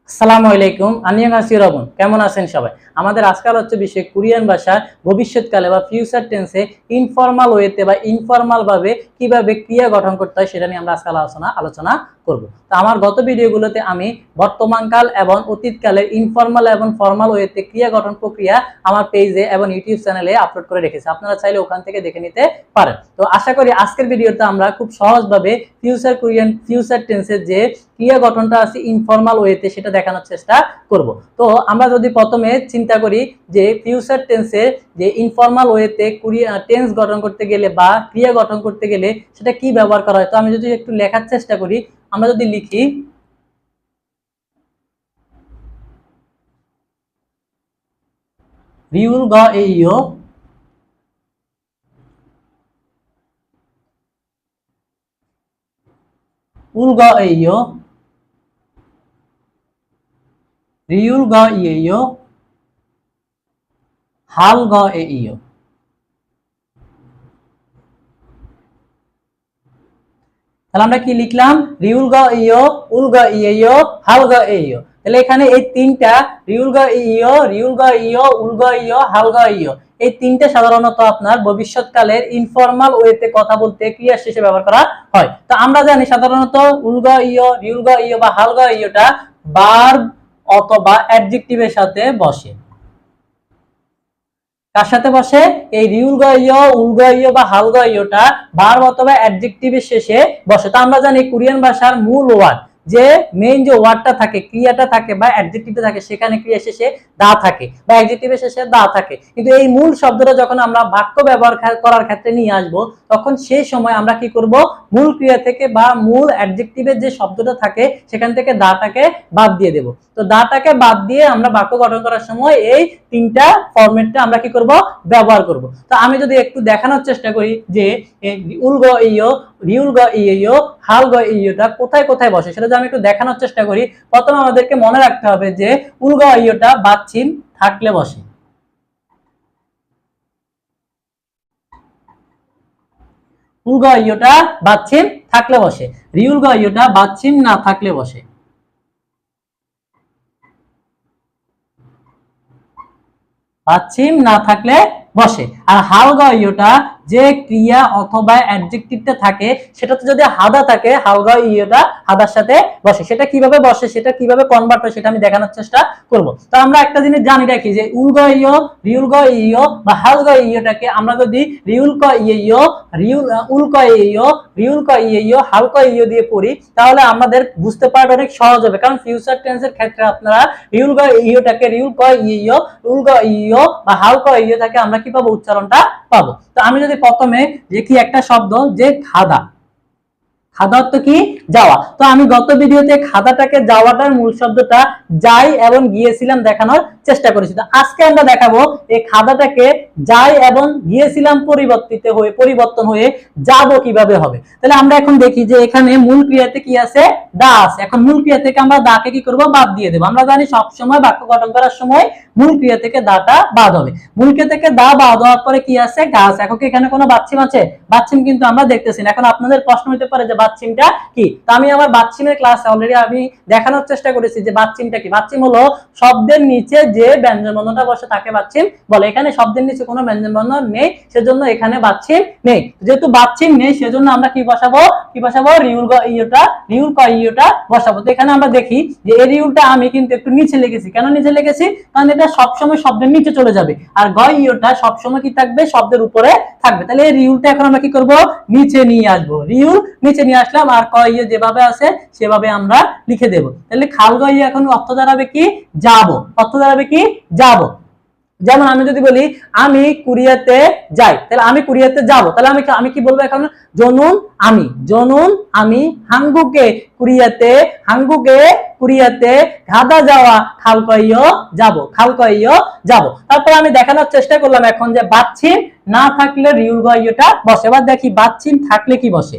আসসালামু আলাইকুম আনিয়াঙ্গাসির রবন কেমন আছেন সবাই। আমাদের আজকাল হচ্ছে বিষয় কোরিয়ান ভাষা ভবিষ্যৎকালে বা ফিউচার টেন্সে ইনফর্মাল ওয়েতে বা ইনফর্মাল ভাবে কিভাবে ক্রিয়া গঠন করতে হয় সেটা নিয়ে আমরা আজকাল আলোচনা করব। তো আমার গত ভিডিওগুলোতে আমি বর্তমানকাল এবং অতীতকালের ইনফর্মাল এবং ফর্মাল ওয়েতে ক্রিয়া গঠন প্রক্রিয়া আমার পেজে এবং ইউটিউব চ্যানেলে আপলোড করে রেখেছি, আপনারা চাইলে ওখান থেকে দেখে নিতে পারেন। তো আশা করি আজকের ভিডিওতে আমরা খুব সহজভাবে ফিউচার টেন্সের যে ক্রিয়া গঠনটা আছে ইনফর্মাল ওয়েতে সেটা দেখানোর চেষ্টা করব। তো আমরা যদি প্রথমে চিন্তা করি যে ফিউচার টেন্সের যে ইনফর্মাল ওয়েতে টেন্স গঠন করতে গেলে বা ক্রিয়া গঠন করতে গেলে সেটা কি ব্যবহার করা হয়, তো আমি যদি একটু লেখার চেষ্টা করি, আমরা যদি লিখি রিউল গ এইও উল গ এইও রিউল গ ইয়েও হাল গ এইও। তাহলে আমরা কি লিখলাম? রিউল গ ইও, উল গ ইয়েও, হাল গ এইও। তাহলে এখানে এই তিনটা রিউল গ ইও, রিউল গ ইও, উল গ ইও, হাল গ ইও, এই তিনটে সাধারণত আপনার ভবিষ্যৎকালের ইনফর্মাল ওয়েতে কথা বলতে ক্রিয়া শেষে ব্যবহার করা হয়। তো আমরা জানি সাধারণত উল গ ইও, রিউল গ ইও বা হাল গ ইওটা ভার্ব অথবা অ্যাডজেক্টিভের সাথে বসে। কার সাথে বসে? এই রিউল গ ইও, উল গ ইও বা হাল গ ইওটা ভার্ব অথবা অ্যাডজেক্টিভের শেষে বসে। তো আমরা জানি কোরিয়ান ভাষার মূল ওয়ার্ড যে মেইন যে ওয়ার্ডটা থাকে, ক্রিয়াটা থাকে বা অ্যাডজেক্টিভটা থাকে, সেখানে ক্রিয়া শেষে দা থাকে বা অ্যাডজেক্টিভের শেষে দা থাকে। কিন্তু এই মূল শব্দটা যখন আমরা বাক্য ব্যবহার করার ক্ষেত্রে নিয়ে আসব, তখন সেই সময় আমরা কি করব? মূল ক্রিয়া থেকে বা মূল অ্যাডজেক্টিভের যে শব্দটা থাকে সেখান থেকে দাটাকে বাদ দিয়ে দেব। তো দাটাকে বাদ দিয়ে আমরা বাক্য গঠন করার সময় এই তিনটা ফরম্যাটটা আমরা কি করব? ব্যবহার করব। তো আমি যদি একটু দেখানোর চেষ্টা করি যে উল গ ইও, রিউল গ ইও, হাল গ ইওটা কোথায় কোথায় বসে সেটা যদি আমি একটু দেখানোর চেষ্টা করি, প্রথমে আমাদেরকে মনে রাখতে হবে যে উল গ ইওটা বাচ্চিন থাকলে বসে। উল গ ইওটা বাচ্চিন থাকলে বসে, রিউল গ ইওটা বাচ্চিন না থাকলে বসে। পাচ্ছিম না থাকলে বসে। আর হাল গ ইওটা যে ক্রিয়া অথবা অ্যাডজেক্টিভটা থাকে সেটাতে যদি হাদা থাকে, হাল গ ইওটা হাদার সাথে বসে। সেটা কিভাবে বসে, সেটা কিভাবে কনভার্ট হয় সেটা আমি দেখানোর চেষ্টা করব। তো আমরা একটা জিনিস জানি রাখি যে উল গ ইও, রিউল গ ইও বা হাল গ ইওটাকে আমরা যদি রিউল ক ইও, উল ক ইও, রিউল ক ইও, হাল ক ইও দিয়ে পড়ি, তাহলে আমাদের বুঝতে পারবে অনেক সহজ হবে। কারণ ফিউচার টেন্সের ক্ষেত্রে আপনারা রিউল গ ইওটাকে রিউল ক ইও, উল গ ইও বা হাল ক ইও থাকে আমরা কি পাবো? উচ্চারণটা পাবো। তো আমি যদি প্রথমে দেখি একটা শব্দ যে খাদা, খাদা অর্থ কি? যাওয়া। তো আমি গত ভিডিওতে খাদাটাকে যাওয়াটার মূল শব্দটা যাই এবং গিয়েছিলাম দেখানোর চেষ্টা করেছি। তো আজকে আমরা দেখাবো এই খাদাটাকে যাই এবং গিয়েছিলাম পরিবর্তন হয়ে যাব কিভাবে হবে। তাহলে আমরা এখন দেখি যে এখানে মূল ক্রিয়াতে কি আছে? দা আছে। এখন মূল ক্রিয়া থেকে আমরা দাকে কি করব? বাদ দিয়ে দেব। আমরা জানি সব সময় বাক্য গঠন করার সময় মূল ক্রিয়া থেকে দাটা বাদ হবে। মূল ক্রিয়া থেকে দা বাদ হওয়ার পরে কি আছে? গাছ। এখন কি এখানে কোনো বাচ্চিম আছে? বাচ্চিম কিন্তু আমরা দেখতেছি না। এখন আপনাদের প্রশ্ন হতে পারে যে বাচ্চিমটা কি? তো আমি আমার বাচ্চিমের ক্লাসে অলরেডি আমি দেখানোর চেষ্টা করেছি যে বাচ্চিমটা কি। বাচ্চিম হলো শব্দের নিচে যে ব্যঞ্জন বর্ণটা বসে তাকে বাচ্চিম বলে। এখানে শব্দের নিচে কোনো ব্যঞ্জন বর্ণ নেই, সেজন্য এখানে বাচ্চিম নেই। যেহেতু বাচ্চিম নেই সেজন্য আমরা কি বসাবো? রিউল গ ইওটা, রিউল ক ইওটা বসাবো। তো এখানে আমরা দেখি যে এই রিউলটা আমি কিন্তু একটু নিচে লিখেছি। কেন নিচে লিখেছি? কারণ এটা সবসময় শব্দের নিচে চলে যাবে, আর গ ইওটা সবসময় কি থাকবে? শব্দের উপরে থাকবে। তাহলে এই রিউলটা এখন আমরা কি করব? নিচে নিয়ে আসবো। রিউল নিচে নিয়ে আসলাম, আর ক ইও যেভাবে আছে সেভাবে আমরা লিখে দেব। তাহলে খাল গ ইও এখন অর্থ দাঁড়াবে কি? যাব। অর্থ দাঁড়াবে কি? যাব। যেমন আমি যদি বলি আমি কোরিয়াতে যাই, তাহলে আমি কোরিয়াতে যাব, তাহলে আমি কি বলবো এখন? জনুন আমি কুরিয়াতে ঘাদা যাওয়া খাল কইও যাব। তারপর আমি দেখানোর চেষ্টা করলাম এখন যে বাচ্চিম না থাকলে রিউল গ ইওটা বসে। এবার দেখি বাচ্চিম থাকলে কি বসে।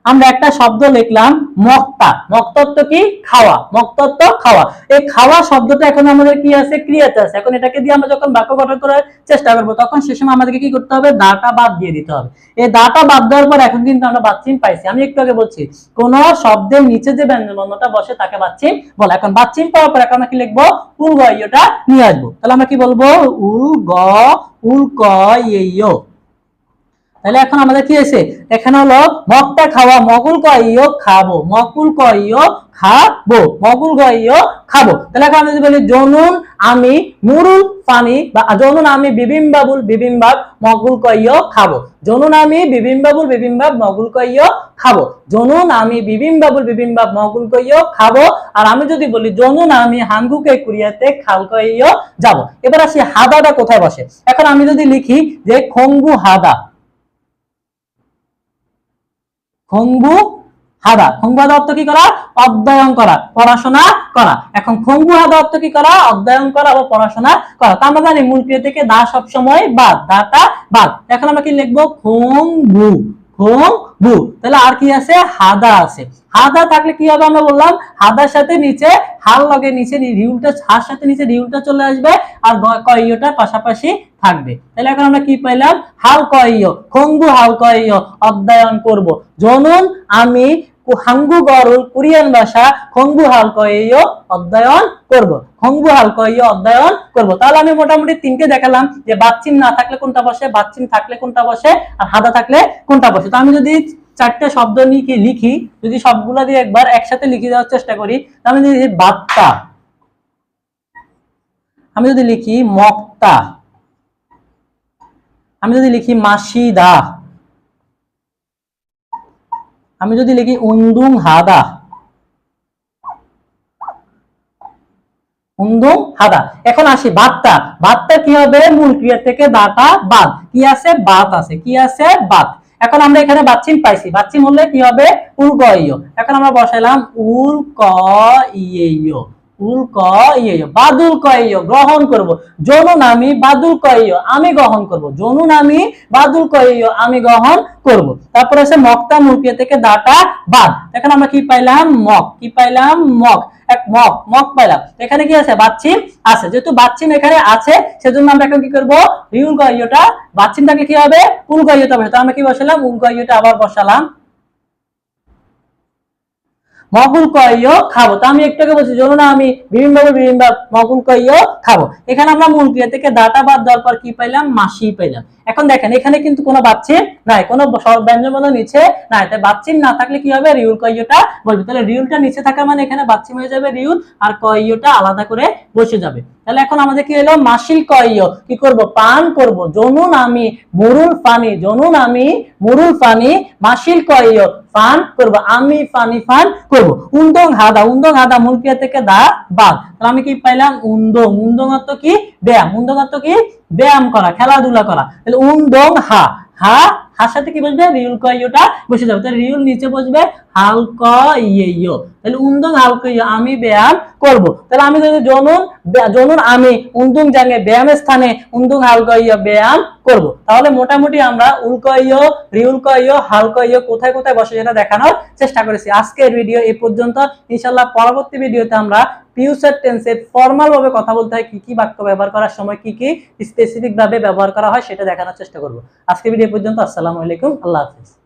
আমরা একটা শব্দ লিখলাম মক্তা। মক্তা অর্থ কি? খাওয়া। মক্তা অর্থ খাওয়া। এই খাওয়া শব্দটা এখন আমাদের কি আছে? ক্রিয়াতে আছে। এখন এটাকে দিয়ে আমরা যখন বাক্য গঠন করার চেষ্টা করব তখন সে সময় আমাদেরকে কি করতে হবে? দাটা বাদ দিয়ে দিতে হবে। এই দাটা বাদ দেওয়ার পর এখন কিন্তু আমরা বাচ্চিম পাইছি। আমি একটু আগে বলছি কোন শব্দের নিচে যে ব্যঞ্জনবর্ণটা বসে তাকে বাচ্চিম বলে। এখন বাচ্চিম পাওয়ার পর এখন আমরা কি লিখবো? উল গ ইয়টা নিয়ে আসবো। তাহলে আমরা কি বলবো? উল ক ইয়। তাহলে এখন আমাদের কি হয়েছে? এখানে হলো মগটা খাওয়া, মগুল কইও খাবো, মকুল কইও খাবো, মগুল কইও খাবো। তাহলে এখন আমি যদি বলি জনুন আমি মুরুল পানি, বা জনুন আমি বিবিম্বাবুল বিবিম্বাব মগুল কইও খাবো, জনুন আমি বিবিম্বাবুল বিবিম্বাব মগুল কইও খাবো, জনুন আমি বিবিম্বাবুল বিবিম্বাব মগুল কইও খাবো। আর আমি যদি বলি জনুন আমি হাঙ্গুকে কুরিয়াতে খাল কইও যাবো। এবার আসি হাদাটা কোথায় বসে। এখন আমি যদি লিখি যে খঙ্গু হাদা, খঙ্গু হাদা। খঙ্গু হাদা অর্থ কি করা? অধ্যয়ন করা, পড়াশোনা করা। এখন খঙ্গু হাদা অর্থ কি করা? অধ্যয়ন করা বা পড়াশোনা করা। তা আমরা জানি মূল ক্রিয়া থেকে দা সব সময় বাদ, দাটা বাদ। এখন আমরা কি লিখবো? খঙ্গু, খঙ্গু। তাহলে আর কি আছে? হাদা আছে। হাদা থাকলে কি হবে? আমরা বললাম হাদার সাথে নিচে হাল লগে নিচে রিউলটা, হার সাথে নিচে রিউলটা চলে আসবে আর কইয়টা পাশাপাশি থাকবে। তাহলে এখন আমরা কি পাইলাম? হাল কইয়, খঙ্গু হাল কইয় অধ্যয়ন করব। জনুন আমি হাঙ্গু গরুল কোরিয়ান ভাষা খঙ্গু হাল কইয় অধ্যয়ন করব, খঙ্গু হাল কইয় অধ্যয়ন করব। তাহলে আমি মোটামুটি তিনটে দেখালাম যে বাচ্চিম না থাকলে কোনটা বসে, বাচ্চিম থাকলে কোনটা বসে, আর হাদা থাকলে কোনটা বসে। তো আমি যদি চারটে শব্দ নিয়ে লিখি, যদি সবগুলা দিয়ে একবার একসাথে লিখে দেওয়ার চেষ্টা করি, তাহলে যদি বাত্তা, আমি যদি লিখি মক্তা, আমি যদি লিখি মাসিদা, আমি যদি লিখি উন্দুং হাদা, উন্দুং হাদা। এখন আসি বাত্তা। বাত্তা কি হবে? মূল ক্রিয়া থেকে দাটা বাদ, কি আছে? বাত আছে, কি আছে? বাত। এখন আমরা এখানে বাচ্চিম পাইছি, বাচ্চিম হলে কি হবে? উল ক ইয়। এখন আমরা বসাইলাম উল ক ইয়, উল ক ইয়, বাদুল ক ইয় গ্রহণ করব। জনুন আমি বাদুল ক ইয় আমি গ্রহণ করব, জনুন আমি বাদুল ক ইয় আমি গ্রহণ করব। তারপর আছে মক্তা, মূল ক্রিয়া থেকে দাটা বাদ। এখন আমরা কি পাইলাম? মক। কি পাইলাম? মক। এক মক, মক পাইলাম। এখানে কি আছে? বাচ্চিম আছে। যেহেতু বাচ্চিম এখানে আছে সেজন্য আমরা এখন কি করব? রিউল গ ইয়টা, বাচ্চিম থাকলে কি হবে? উল গ ইয়টা বসে। তো আমরা কি বসালাম? উল গ ইয়টা আবার বসালাম। মগুল কইও খাবো। তো আমি একটু আগে বলছি জনুন আমি বিবিম্বাবুল বিবিম্বাব মগুল কইও খাবো। এখানে আমরা মূল ক্রিয়া থেকে দাটা বাদ দেওয়ার পর কি পাইলাম? মাসি পাইলাম। এখন দেখেন এখানে কিন্তু কোনো বাচ্চিম নাই, কোনো ব্যঞ্জনবর্ণ নিচে নাই। তাই বাচ্চিম না থাকলে কি হবে? রিউল কইওটা বলবে। তাহলে রিউলটা নিচে থাকা মানে এখানে বাচ্চিম হয়ে যাবে রিউল, আর কইওটা আলাদা করে বসে যাবে। তাহলে এখন আমাদের কি হলো? মাসিল কইও কি করব? পান করব। জনুন আমি মুরুল পানি, জনুন আমি মুরুল পানি মাসিল কইও পান করব, আমি পানি পান করব। উন্দং হাদা, উন্দং হাদা মূল ক্রিয়া থেকে দা বাদ। তাহলে আমি কি পাইলাম? উন্দং। উন্দং অর্থ কি? ব্যায়াম। উন্দং অর্থ কি? ব্যায়াম করা, খেলাধুলা করা। তাহলে উন্দং হা, হা হার সাথে কি বসবে? রিউল ক ইয়টা বসে যাবে। তাহলে রিউল নিচে বসবে হাল ক ইয়। তাহলে উন্দং হাল ক ইয় আমি ব্যায়াম করব। তাহলে আমি যদি জনুন, জনুন আমি উন্দুং জাঙ্গে ব্যায়ামের স্থানে উন্দুং হাল ক ইয় ব্যায়াম করব। তাহলে মোটামুটি আমরা উল ক ইয়, রিউল ক ইয়, হাল ক ইয় কোথায় কোথায় বসে সেটা দেখানোর চেষ্টা করেছি। আজকের ভিডিও এই পর্যন্ত। ইনশাআল্লাহ পরবর্তী ভিডিওতে আমরা ফিউচার টেন্সে ফর্মাল ভাবে কথা বলতে হয় কি কি বাক্য ব্যবহার করার সময় কি কি স্পেসিফিক ভাবে ব্যবহার করা হয় সেটা দেখানোর চেষ্টা করব। আজকের ভিডিও পর্যন্ত। আসসালামু আলাইকুম, আল্লাহ হাফেজ।